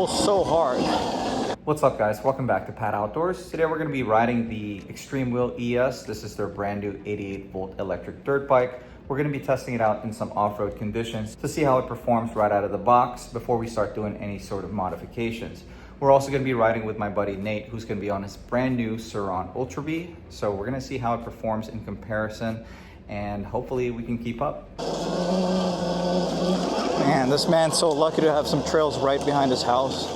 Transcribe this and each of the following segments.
feels so hard. What's up guys, welcome back to Pat Outdoors. Today we're going to be riding the Extreme Wheel ES. This is their brand new 88 volt electric dirt bike. We're going to be testing it out in some off-road conditions to see how it performs right out of the box before we start doing any sort of modifications. We're also going to be riding with my buddy Nate, who's going to be on his brand new Sur Ron Ultrabee. So we're going to see how it performs in comparison and hopefully we can keep up. Man, this man's so lucky to have some trails right behind his house.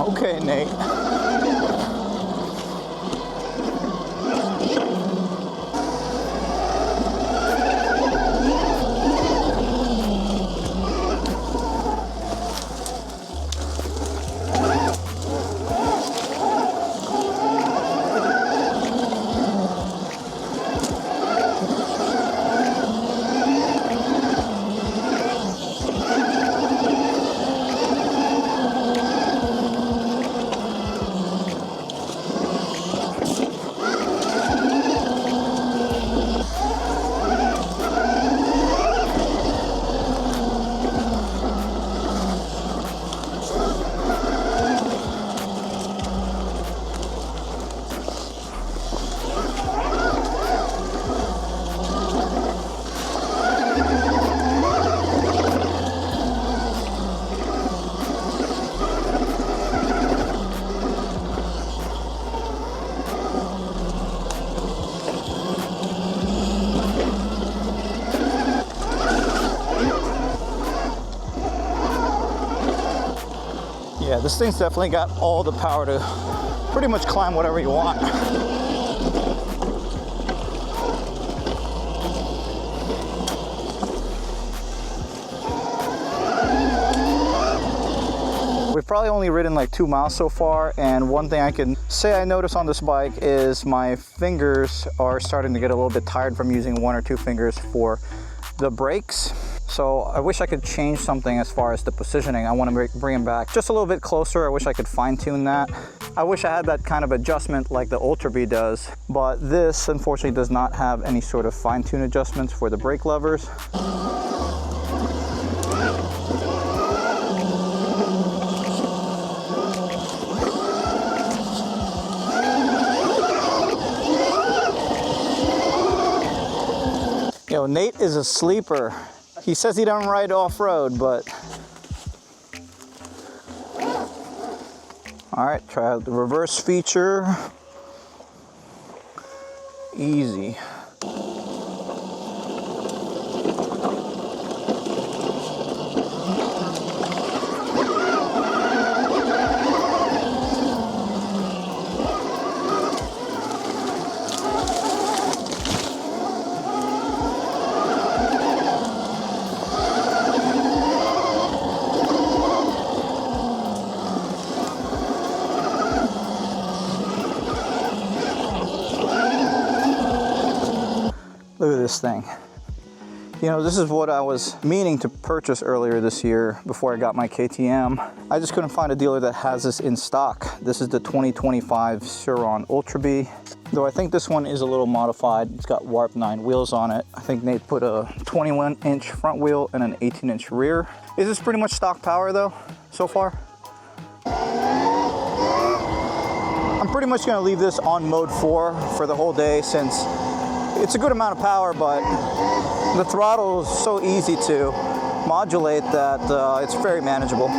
Okay, Nate. Yeah, this thing's definitely got all the power to pretty much climb whatever you want. We've probably only ridden like 2 miles so far, and one thing I can say I noticed on this bike is my fingers are starting to get a little bit tired from using 1 or 2 fingers for the brakes. So I wish I could change something as far as the positioning. I want to bring them back just a little bit closer. I wish I could fine tune that. I wish I had that kind of adjustment like the UltraB does, but this unfortunately does not have any sort of fine tune adjustments for the brake levers. Yo, Nate is a sleeper. He says he don't ride off-road, but... All right, try out the reverse feature. Easy. Look at this thing. You know, this is what I was meaning to purchase earlier this year before I got my KTM. I just couldn't find a dealer that has this in stock. This is the 2025 Sur Ron Ultrabee. Though I think this one is a little modified. It's got Warp 9 wheels on it. I think Nate put a 21-inch front wheel and an 18-inch rear. Is this pretty much stock power though, so far? I'm pretty much gonna leave this on mode 4 for the whole day since it's a good amount of power, but the throttle is so easy to modulate that it's very manageable.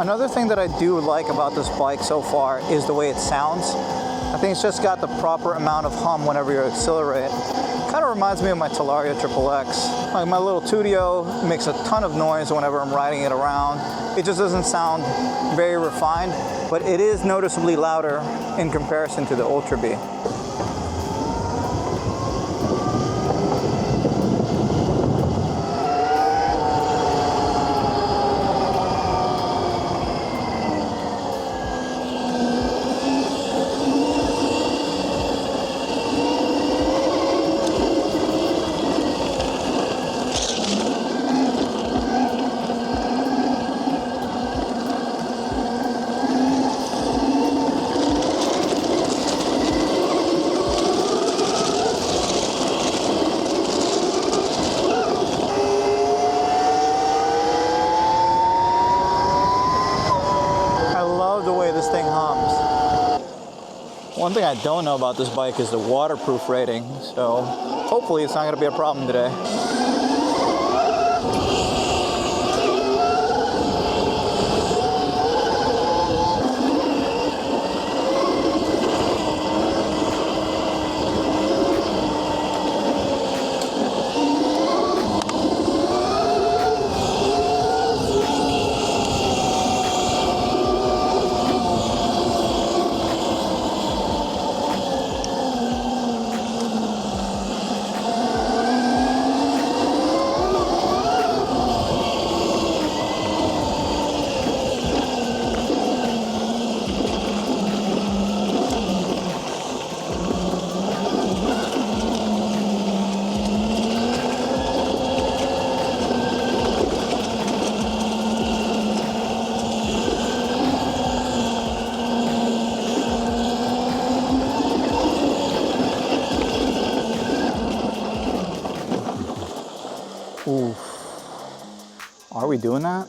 Another thing that I do like about this bike so far is the way it sounds. I think it's just got the proper amount of hum whenever you accelerate. Kind of reminds me of my Talaria XXX. Like my little Tudio makes a ton of noise whenever I'm riding it around. It just doesn't sound very refined, but it is noticeably louder in comparison to the UltraB. One thing I don't know about this bike is the waterproof rating, so hopefully it's not going to be a problem today. Ooh. Are we doing that?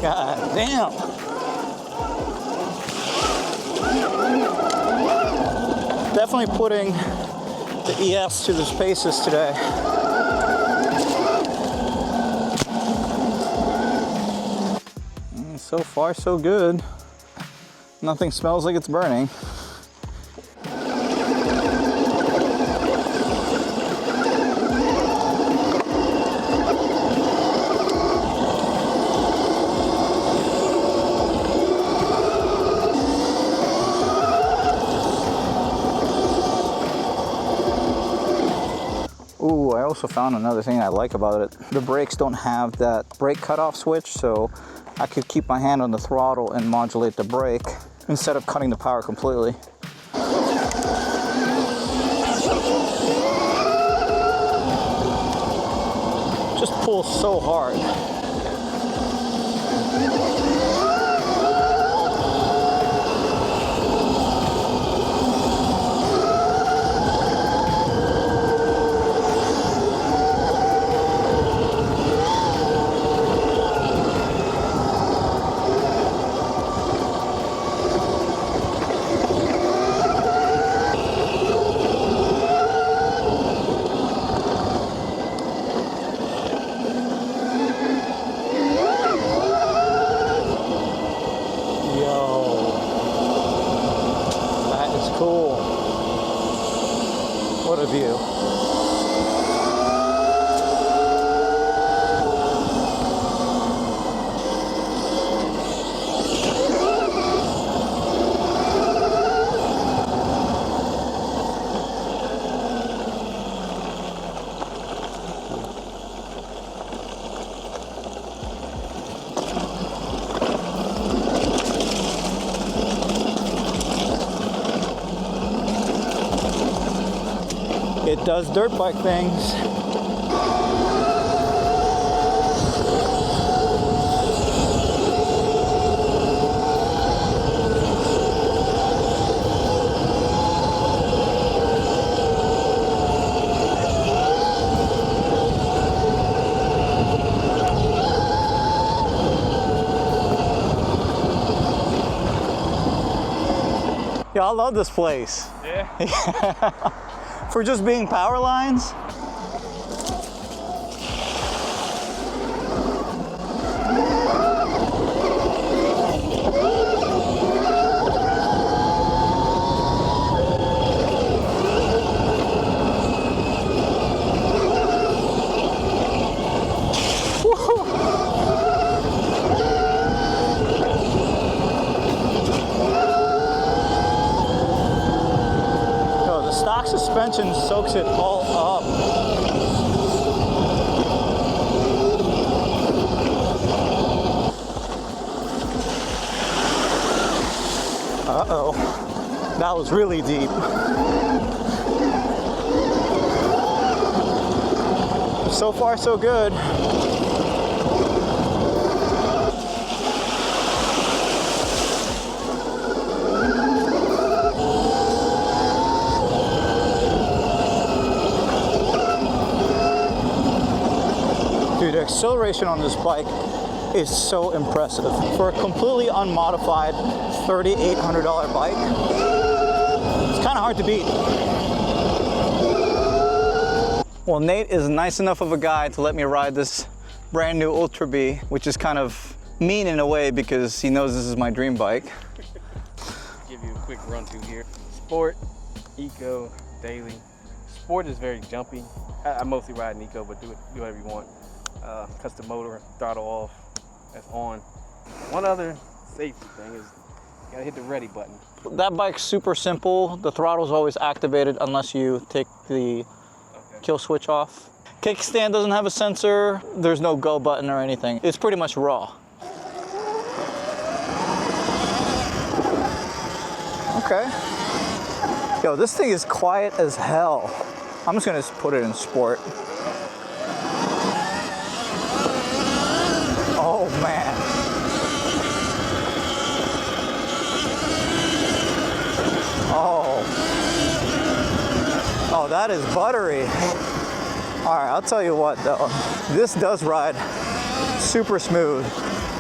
God damn. Definitely putting the ES to the paces today. So far, so good. Nothing smells like it's burning. Ooh, I also found another thing I like about it. The brakes don't have that brake cutoff switch, so I could keep my hand on the throttle and modulate the brake instead of cutting the power completely. Just pulls so hard. Cool. What a view. It does dirt bike things. Yeah, I love this place. Yeah. For just being power lines. Suspension soaks it all up. Uh-oh, that was really deep. So far, so good. Dude, the acceleration on this bike is so impressive. For a completely unmodified $3,800 bike, it's kind of hard to beat. Well, Nate is nice enough of a guy to let me ride this brand new UltraBee, which is kind of mean in a way because he knows this is my dream bike. Give you a quick run through here. Sport, Eco, Daily. Sport is very jumpy. I mostly ride an Eco, but do whatever you want. Custom motor, throttle off, that's on. One other safety thing is you gotta hit the ready button. That bike's super simple. The throttle's always activated unless you take the kill switch off. Kickstand doesn't have a sensor. There's no go button or anything. It's pretty much raw. Okay. Yo, this thing is quiet as hell. I'm just gonna put it in sport. Oh man. Oh, that is buttery. All right, I'll tell you what though, this does ride super smooth.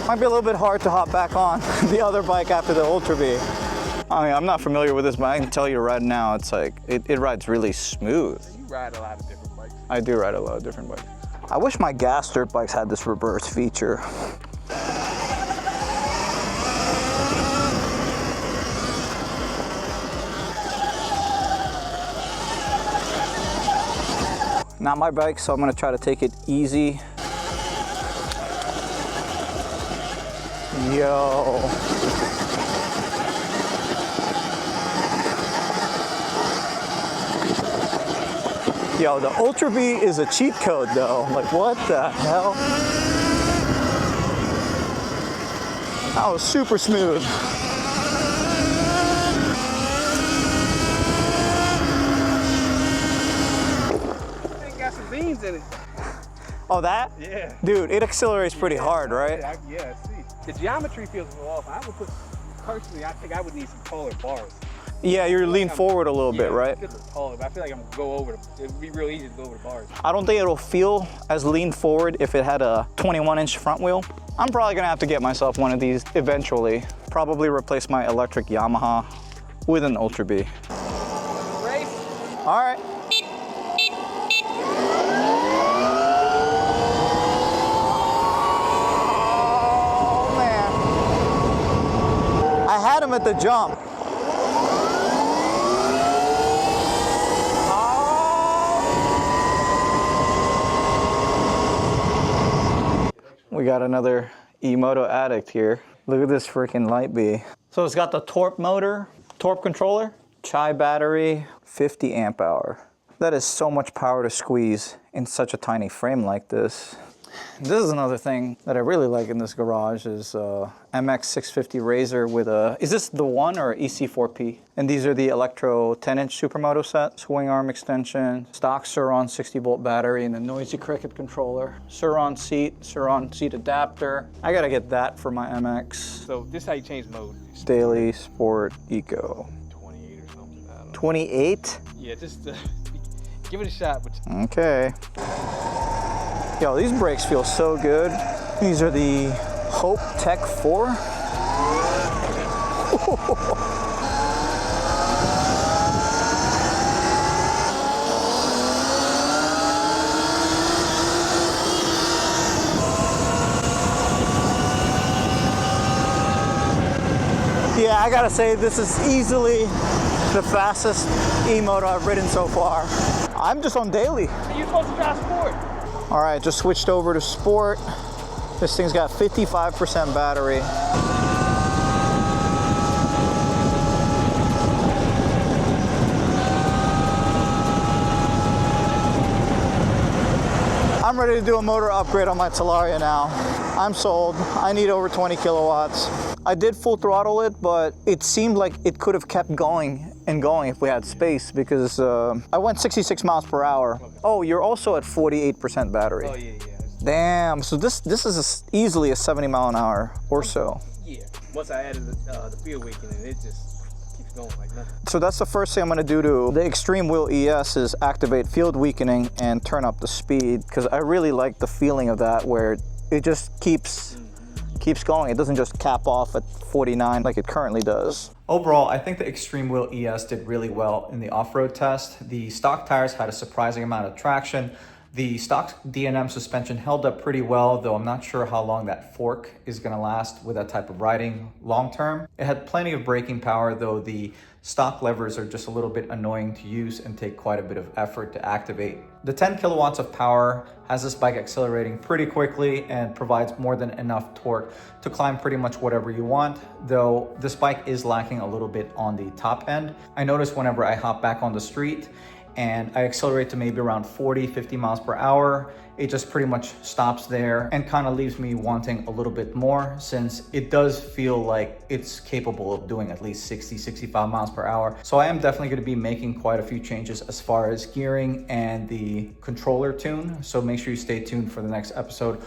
Might be a little bit hard to hop back on the other bike after the UltraBee. I mean, I'm not familiar with this, but I can tell you right now, it's like, it rides really smooth. You ride a lot of different bikes. I do ride a lot of different bikes. I wish my gas dirt bikes had this reverse feature. Not my bike, so I'm gonna try to take it easy. Yo. Yo, the UltraBee is a cheat code though. Like, what the hell? That was super smooth. It got some beans in it. Oh, that? Yeah. Dude, it accelerates pretty hard, right? Yeah, I see. The geometry feels a little off. I would put, personally, I think I would need some taller bars. Yeah, you're lean forward a little bit, right? It's taller, but I feel like I'm gonna go over the, it would be real easy to go over the bars. I don't think it'll feel as lean forward if it had a 21-inch front wheel. I'm probably gonna have to get myself one of these eventually. Probably replace my electric Yamaha with an UltraBee. Race? All right. Oh, man. I had him at the jump. We got another Emoto addict here. Look at this freaking light bee. So it's got the torque motor, torque controller, chai battery, 50 amp hour. That is so much power to squeeze in such a tiny frame like this. This is another thing that I really like in this garage is MX650 Razor with a, is this the one or EC4P? And these are the Electro 10-inch Supermoto set, swing arm extension, stock Sur Ron 60-volt battery, and the Noisy Cricket controller. Sur Ron seat adapter. I gotta get that for my MX. So this is how you change mode. Daily, Sport, Eco. 28 or something, I don't know. 28? Yeah, just give it a shot. But Okay. Yo, these brakes feel so good. These are the Hope Tech 4. Yeah, I gotta say, this is easily the fastest Emoto I've ridden so far. I'm just on daily. you're supposed to drive sport. All right, just switched over to sport. This thing's got 55% battery. I'm ready to do a motor upgrade on my Talaria now. I'm sold. I need over 20 kilowatts. I did full throttle it, but it seemed like it could have kept going and going if we had space because I went 66 miles per hour. Oh, you're also at 48% battery. Oh, yeah. Damn, so this is easily a 70 mile an hour or so. Yeah, once I added the field weakening, it just keeps going like nothing. So that's the first thing I'm going to do to the Extreme Wheel ES is activate field weakening and turn up the speed, because I really like the feeling of that where it just keeps going. It doesn't just cap off at 49 like it currently does. Overall, I think the Extreme Wheel ES did really well in the off-road test. The stock tires had a surprising amount of traction. The stock D&M suspension held up pretty well, though I'm not sure how long that fork is going to last with that type of riding long term. It had plenty of braking power, though the stock levers are just a little bit annoying to use and take quite a bit of effort to activate. The 10 kilowatts of power has this bike accelerating pretty quickly and provides more than enough torque to climb pretty much whatever you want, though this bike is lacking a little bit on the top end. I notice whenever I hop back on the street and I accelerate to maybe around 40, 50 miles per hour, it just pretty much stops there and kind of leaves me wanting a little bit more, since it does feel like it's capable of doing at least 60, 65 miles per hour. So I am definitely going to be making quite a few changes as far as gearing and the controller tune. So make sure you stay tuned for the next episode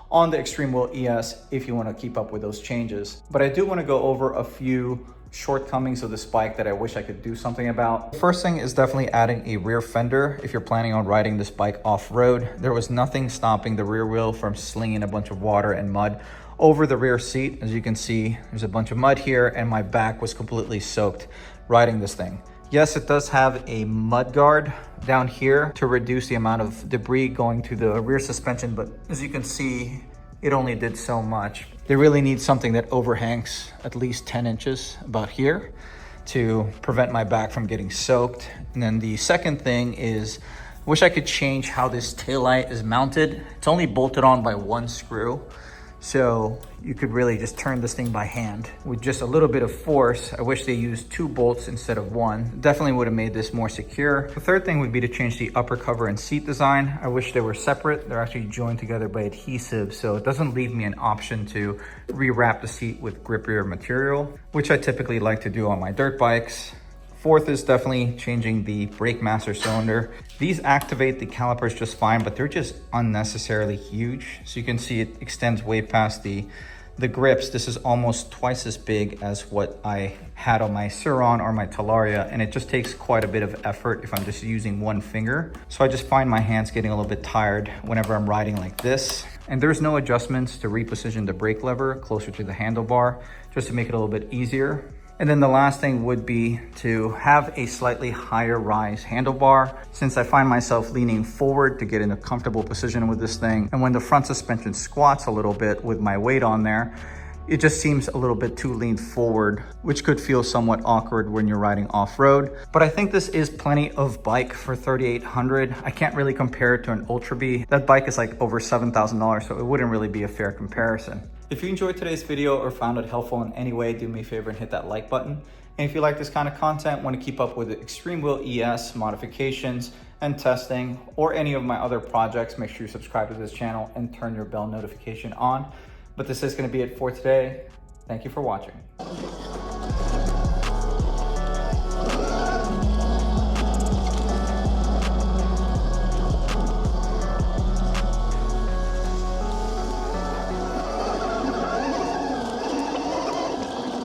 on the Extreme Wheel ES if you want to keep up with those changes. But I do want to go over a few shortcomings of this bike that I wish I could do something about. The first thing is definitely adding a rear fender if you're planning on riding this bike off-road. There was nothing stopping the rear wheel from slinging a bunch of water and mud over the rear seat. As you can see, there's a bunch of mud here and my back was completely soaked riding this thing. Yes, it does have a mud guard down here to reduce the amount of debris going to the rear suspension, but as you can see, it only did so much. They really need something that overhangs at least 10 inches about here to prevent my back from getting soaked. And then the second thing is, I wish I could change how this taillight is mounted. It's only bolted on by one screw, so you could really just turn this thing by hand with just a little bit of force. I wish they used 2 bolts instead of 1. Definitely would have made this more secure. The third thing would be to change the upper cover and seat design. I wish they were separate. They're actually joined together by adhesive, so it doesn't leave me an option to rewrap the seat with grippier material, which I typically like to do on my dirt bikes. Fourth is definitely changing the brake master cylinder. These activate the calipers just fine, but they're just unnecessarily huge. So you can see it extends way past the grips. This is almost twice as big as what I had on my Sur Ron or my Talaria, and it just takes quite a bit of effort if I'm just using one finger. So I just find my hands getting a little bit tired whenever I'm riding like this. And there's no adjustments to reposition the brake lever closer to the handlebar, just to make it a little bit easier. And then the last thing would be to have a slightly higher rise handlebar, since I find myself leaning forward to get in a comfortable position with this thing. And when the front suspension squats a little bit with my weight on there, it just seems a little bit too leaned forward, which could feel somewhat awkward when you're riding off-road. But I think this is plenty of bike for $3,800. I can't really compare it to an UltraB. That bike is like over $7,000, so it wouldn't really be a fair comparison. If you enjoyed today's video or found it helpful in any way, do me a favor and hit that like button. And if you like this kind of content, want to keep up with the Extreme Wheel ES modifications and testing, or any of my other projects, make sure you subscribe to this channel and turn your bell notification on. But this is going to be it for today. Thank you for watching.